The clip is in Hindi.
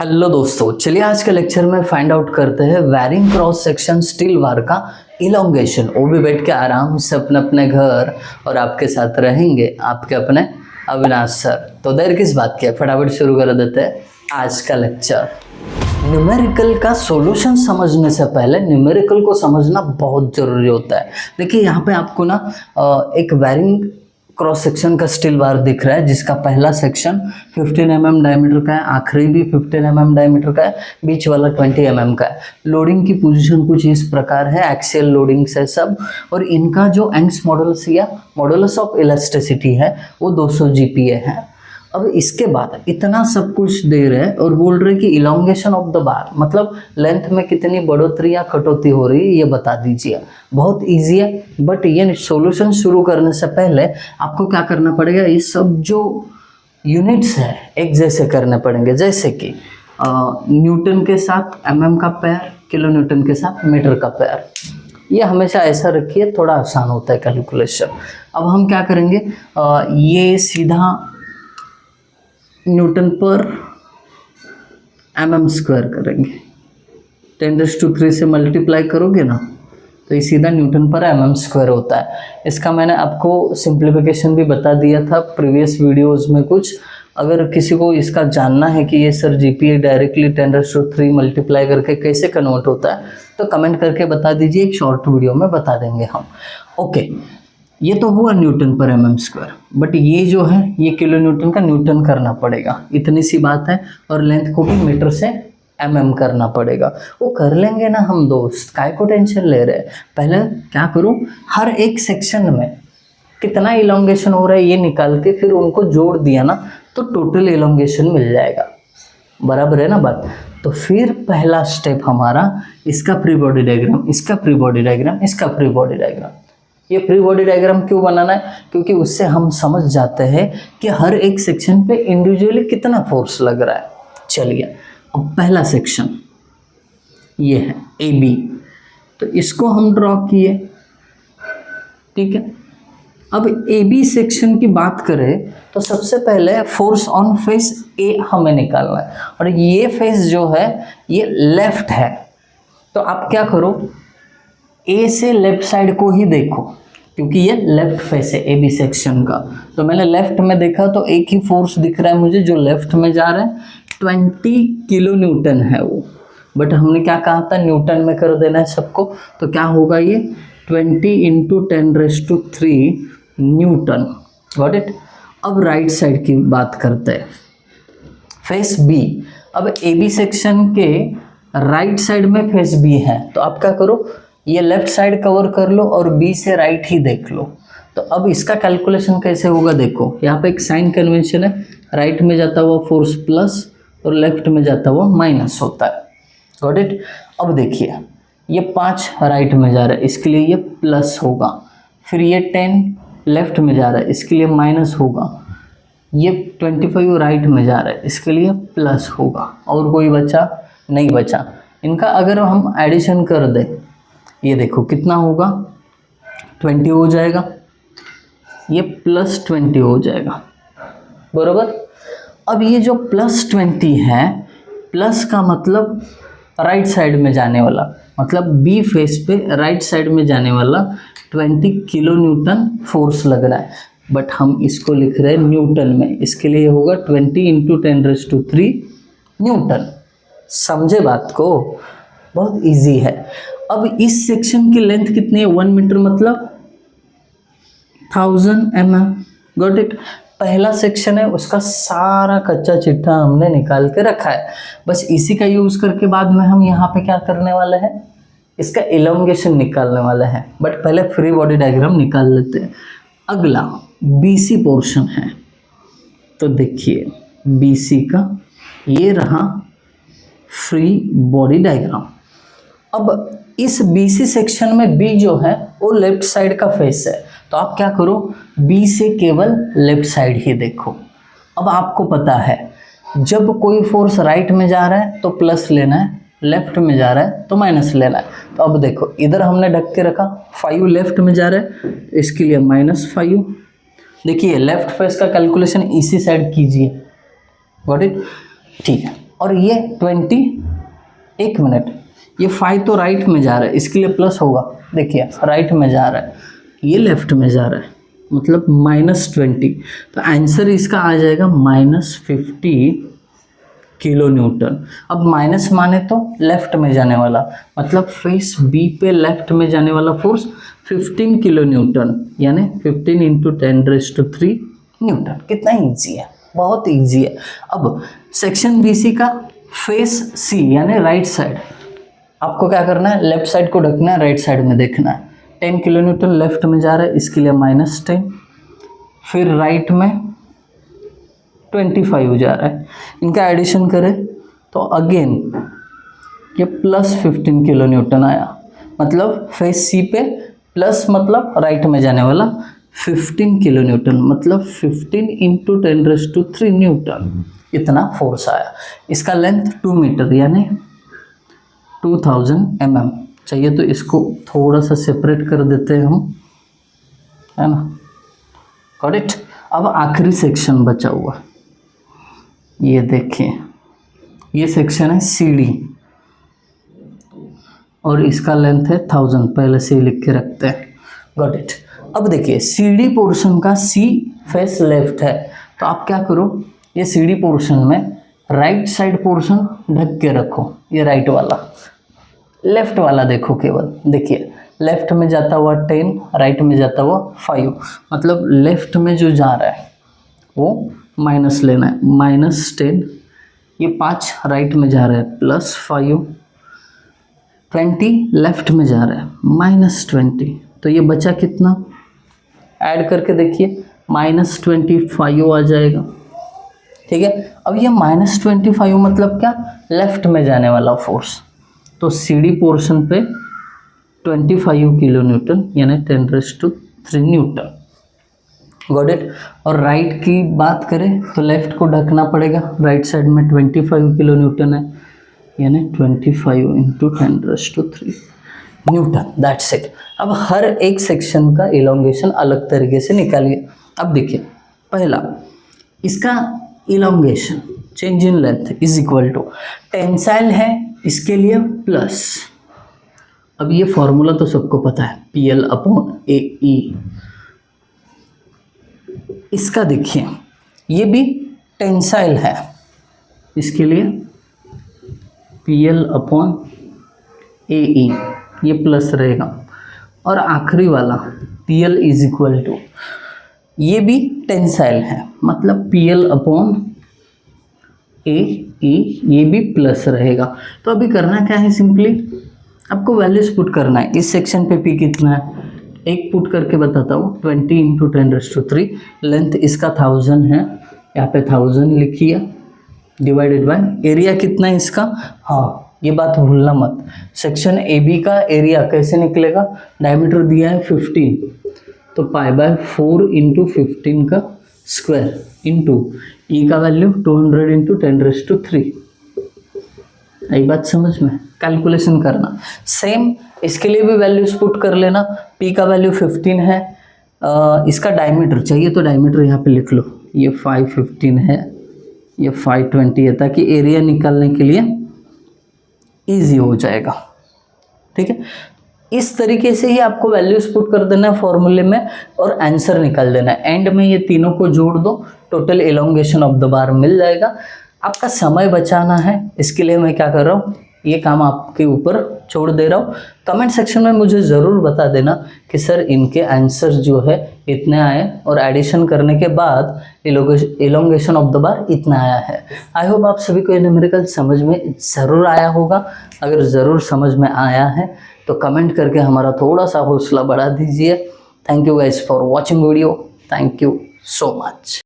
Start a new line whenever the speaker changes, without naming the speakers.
हेलो दोस्तों, चलिए आज के लेक्चर में फाइंड आउट करते हैं वायरिंग क्रॉस सेक्शन स्टील वार का इलोंगेशन। वो भी बैठ के आराम से अपने अपने घर, और आपके साथ रहेंगे आपके अपने अविनाश सर। तो देर किस बात की है, फटाफट शुरू कर देते हैं आज का लेक्चर। न्यूमेरिकल का सॉल्यूशन समझने से पहले न्यूमेरिकल को समझना बहुत ज़रूरी होता है। देखिए यहाँ पे आपको ना एक वायरिंग क्रॉस सेक्शन का स्टील बार दिख रहा है, जिसका पहला सेक्शन 15 mm डायमीटर का है, आखिरी भी 15 mm डायमीटर का है, बीच वाला 20 mm का है। लोडिंग की पोजीशन कुछ इस प्रकार है, एक्सियल लोडिंग से सब, और इनका जो एंग्स मॉडुलस या मॉडुलस ऑफ इलास्टिसिटी है वो 200 GPa है। अब इसके बाद इतना सब कुछ दे रहे हैं और बोल रहे हैं कि इलोंगेशन ऑफ द बार, मतलब लेंथ में कितनी बढ़ोतरी या कटौती हो रही है ये बता दीजिए। बहुत इजी है, बट ये सॉल्यूशन शुरू करने से पहले आपको क्या करना पड़ेगा, ये सब जो यूनिट्स है एक जैसे करने पड़ेंगे। जैसे कि न्यूटन के साथ mm का पेयर, किलो न्यूटन के साथ मीटर का पेयर, ये हमेशा ऐसा रखिए, थोड़ा आसान होता है कैलकुलेशन। अब हम क्या करेंगे, ये सीधा न्यूटन पर mm² करेंगे। 10⁻³ से मल्टीप्लाई करोगे ना तो ये सीधा न्यूटन पर mm² होता है। इसका मैंने आपको सिंप्लीफिकेशन भी बता दिया था प्रीवियस वीडियोस में कुछ। अगर किसी को इसका जानना है कि ये सर GPa डायरेक्टली 10⁻³ मल्टीप्लाई करके कैसे कन्वर्ट होता है, तो कमेंट करके बता दीजिए, एक शॉर्ट वीडियो में बता देंगे हम। ओके, ये तो हुआ न्यूटन पर mm², बट ये जो है ये किलो न्यूटन का न्यूटन करना पड़ेगा, इतनी सी बात है। और लेंथ को भी मीटर से mm करना पड़ेगा, वो कर लेंगे ना हम दोस्त, काय को टेंशन ले रहे हैं। पहले क्या करूँ, हर एक सेक्शन में कितना इलोंगेशन हो रहा है ये निकाल के फिर उनको जोड़ दिया ना तो टोटल इलोंगेशन मिल जाएगा। बराबर है ना बात। तो फिर पहला स्टेप हमारा, इसका फ्री बॉडी डायग्राम, इसका फ्री बॉडी डायग्राम, इसका फ्री बॉडी डायग्राम। ये फ्री बॉडी डायग्राम क्यों बनाना है, क्योंकि उससे हम समझ जाते हैं कि हर एक सेक्शन पे इंडिविजुअली कितना फोर्स लग रहा है। चलिए अब पहला सेक्शन ये है AB, तो इसको हम ड्रॉ किए, ठीक है। अब AB सेक्शन की बात करें तो सबसे पहले फोर्स ऑन फेस A हमें निकालना है, और ये फेस जो है ये लेफ्ट है। तो आप क्या करो, A से लेफ्ट साइड को ही देखो, क्योंकि ये लेफ्ट फेस है AB सेक्शन का। तो मैंने लेफ्ट में देखा तो एक ही फोर्स दिख रहा है मुझे जो लेफ्ट में जा रहा है, 20 किलो न्यूटन है वो। बट हमने क्या कहा था, न्यूटन में कर देना है सबको, तो क्या होगा ये 20 × 10⁻³ न्यूटन। Got it. अब राइट साइड की बात करते हैं, फेस B। अब AB सेक्शन के राइट साइड में फेस B है, तो आप क्या करो, ये लेफ्ट साइड कवर कर लो और B से राइट ही देख लो। तो अब इसका कैलकुलेशन कैसे होगा, देखो यहाँ पे एक साइन कन्वेंशन है, राइट में जाता हुआ फोर्स प्लस और लेफ्ट में जाता हुआ माइनस होता है। Got it. अब देखिए ये 5 राइट में जा रहा है, इसके लिए ये प्लस होगा। फिर ये 10 लेफ्ट में जा रहा है, इसके लिए माइनस होगा। ये 25 राइट में जा रहा है, इसके लिए प्लस होगा। और कोई बचा नहीं बचा। इनका अगर हम एडिशन कर दें, ये देखो कितना होगा, 20 हो जाएगा, ये +20 हो जाएगा, बराबर। अब ये जो +20 है, प्लस का मतलब राइट साइड में जाने वाला, मतलब B फेस पे राइट साइड में जाने वाला 20 किलो न्यूटन फोर्स लग रहा है। बट हम इसको लिख रहे हैं न्यूटन में, इसके लिए होगा 20 × 10⁻³ न्यूटन। समझे बात को, बहुत इजी है। अब इस सेक्शन की लेंथ कितनी है, 1 मीटर, मतलब 1000 mm। Got it. पहला सेक्शन है, उसका सारा कच्चा चिट्ठा हमने निकाल के रखा है। बस इसी का यूज करके बाद में हम यहाँ पे क्या करने वाले हैं, इसका इलोंगेशन निकालने वाले हैं। बट पहले फ्री बॉडी डायग्राम निकाल लेते हैं। अगला BC पोर्शन है, तो देखिए BC का ये रहा फ्री बॉडी डायग्राम। अब इस BC सेक्शन में B जो है वो लेफ्ट साइड का फेस है, तो आप क्या करो, B से केवल लेफ्ट साइड ही देखो। अब आपको पता है जब कोई फोर्स राइट में जा रहा है तो प्लस लेना है, लेफ्ट में जा रहा है तो माइनस लेना है। तो अब देखो इधर हमने ढक के रखा, 5 लेफ्ट में जा रहा है, इसके लिए -5। देखिए लेफ्ट फेस का कैलकुलेशन इसी साइड कीजिए। Got it. ठीक है। और ये 20, एक मिनट, ये 5 तो राइट में जा रहा है, इसके लिए प्लस होगा, देखिए राइट में जा रहा है, ये लेफ्ट में जा रहा है, मतलब -20। तो आंसर इसका आ जाएगा -50 किलो न्यूटन। अब माइनस माने तो लेफ्ट में जाने वाला, मतलब फेस बी पे लेफ्ट में जाने वाला फोर्स 15 किलो न्यूटन, यानी 15 × 10⁻³ न्यूटन। कितना ईजी है, बहुत ईजी है। अब सेक्शन BC का फेस सी यानी राइट साइड, आपको क्या करना है, लेफ्ट साइड को ढकना है, राइट साइड में देखना है। 10 किलो न्यूटन लेफ्ट में जा रहा है, इसके लिए -10, फिर राइट में 25 जा रहा है। इनका एडिशन करें तो अगेन ये +15 किलो न्यूटन आया, मतलब फेस सी पे प्लस, मतलब राइट में जाने वाला 15 किलो न्यूटन, मतलब 15 × 10⁻³ न्यूटन, इतना फोर्स आया। इसका लेंथ 2 मीटर यानी 2000 mm चाहिए, तो इसको थोड़ा सा सेपरेट कर देते हैं हम, है ना, गॉट इट। अब आखिरी सेक्शन बचा हुआ, ये देखिए, ये सेक्शन है CD और इसका लेंथ है 1000, पहले से ही लिख के रखते हैं, गॉट इट। अब देखिए CD पोर्शन का C फेस लेफ्ट है, तो आप क्या करो, ये CD पोर्शन में राइट साइड पोर्शन ढक के रखो, ये राइट वाला, लेफ्ट वाला देखो केवल, देखिए लेफ्ट में जाता हुआ 10, राइट में जाता हुआ 5, मतलब लेफ्ट में जो जा रहा है वो माइनस लेना है, -10, ये 5 राइट में जा रहा है, +5, 20 लेफ्ट में जा रहा है, -20, तो ये बचा कितना, ऐड करके देखिए -25 आ जाएगा, ठीक है। अब ये -25 मतलब क्या, लेफ्ट में जाने वाला फोर्स, तो CD पोर्शन पे 25 किलो न्यूटन यानी 10⁻³ न्यूटन, गॉट इट। और राइट की बात करें तो लेफ्ट को ढकना पड़ेगा, राइट साइड में 25 किलो न्यूटन है, यानी 25 × 10⁻³ न्यूटन, दैट्स इट। अब हर एक सेक्शन का इलोंगेशन अलग तरीके से निकालिए। अब देखिए, पहला इसका elongation change in length is equal to, tensile है इसके लिए प्लस, अब ये फॉर्मूला तो सबको पता है, PL/AE। इसका देखिए, ये भी टेंसाइल है, इसके लिए PL/AE, ये प्लस रहेगा। और आखिरी वाला PL इज इक्वल टू, ये भी टेंसाइल है, मतलब PL/AE, ये भी प्लस रहेगा। तो अभी करना क्या है, सिंपली आपको वैल्यूज पुट करना है। इस सेक्शन पे P कितना है, एक पुट करके बताता हूँ, 20 × 10⁻³, लेंथ इसका 1000 है, यहाँ पे 1000 लिखिए, डिवाइडेड बाय एरिया कितना है इसका, हाँ ये बात भूलना मत, सेक्शन AB का एरिया कैसे निकलेगा, डायमीटर दिया है 15, तो π/4 × 15 का स्क्वायर इंटू E का वैल्यू 200 × 10⁻³ आई बात समझ में, कैलकुलेशन करना। सेम इसके लिए भी वैल्यूज पुट कर लेना, P का वैल्यू 15 है, इसका डायमीटर चाहिए तो डायमीटर यहाँ पे लिख लो, ये 515 है, ये 520 है, ताकि एरिया निकालने के लिए इजी हो जाएगा, ठीक है। इस तरीके से ही आपको वैल्यूज पुट कर देना है फॉर्मूले में और आंसर निकाल देना है। एंड में ये तीनों को जोड़ दो, total elongation of the bar मिल जाएगा। आपका समय बचाना है, इसके लिए मैं क्या कर रहा हूँ, ये काम आपके ऊपर छोड़ दे रहा हूँ। कमेंट सेक्शन में मुझे ज़रूर बता देना कि सर इनके आंसर जो है इतने आए और एडिशन करने के बाद एलोंगेशन ऑफ द बार इतना आया है। आई होप आप सभी को ये न्यूमेरिकल समझ में ज़रूर आया होगा। अगर ज़रूर समझ में आया है तो कमेंट करके हमारा थोड़ा सा हौसला बढ़ा दीजिए। Thank you guys for watching video, thank you so much.